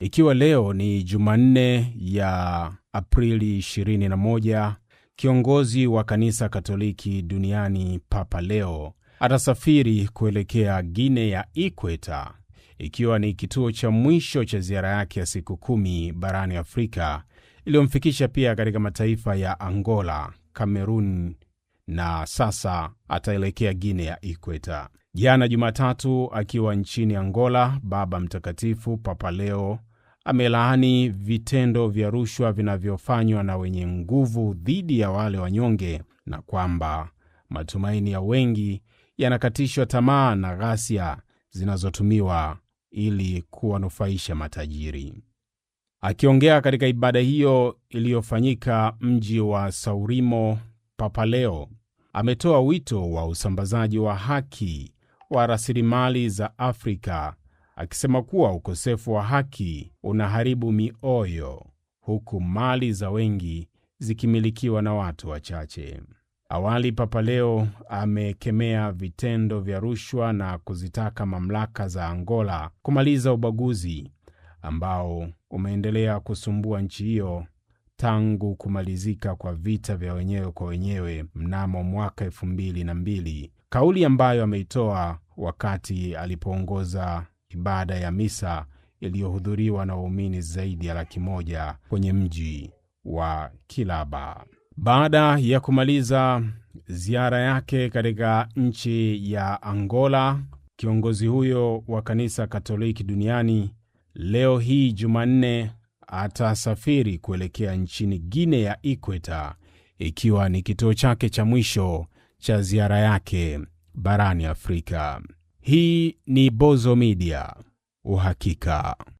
Ikiwa leo ni Jumanne ya Aprili 21, kiongozi wa kanisa Katoliki duniani Papa Leo atasafiri kuelekea Guinea ya Ikweta, ikiwa ni kituo cha mwisho cha ziara yake ya siku 10 barani Afrika, iliyomfikisha pia katika mataifa ya Angola, Cameroon na sasa ataelekea Guinea ya Ikweta. Jana Jumatatu akiwa nchini Angola, Baba Mtakatifu Papa Leo amelaani vitendo vya rushwa vinavyofanywa na wenye nguvu dhidi ya wale wanyonge na kwamba matumaini ya wengi yanakatishwa tamaa na ghasia zinazotumiwa ili kuwanufaisha matajiri. Akiongea katika ibada hiyo iliyofanyika mji wa Saurimo, Papa Leo ametoa wito wa usambazaji wa haki wa rasilimali za Afrika, akisema kuwa ukosefu wa haki unaharibu mioyo, huku mali za wengi zikimilikiwa na watu wachache. Awali Papa Leo amekemea vitendo vya rushwa na kuzitaka mamlaka za Angola kumaliza ubaguzi ambao umeendelea kusumbua nchi hiyo tangu kumalizika kwa vita vya wenyewe kwa wenyewe mnamo mwaka 2002, kauli ambayo ameitoa wakati alipoongoza ibada ya misa iliyohudhuriwa na waumini zaidi ya 100,000 kwenye mji wa Kilaba. Baada ya kumaliza ziara yake katika nchi ya Angola, kiongozi huyo wa kanisa Katoliki duniani leo hii Jumanne atasafiri kuelekea nchini Guinea ya Ikweta, ikiwa ni kituo chake cha mwisho cha ziara yake barani Afrika. Hii ni Bozo Media, uhakika.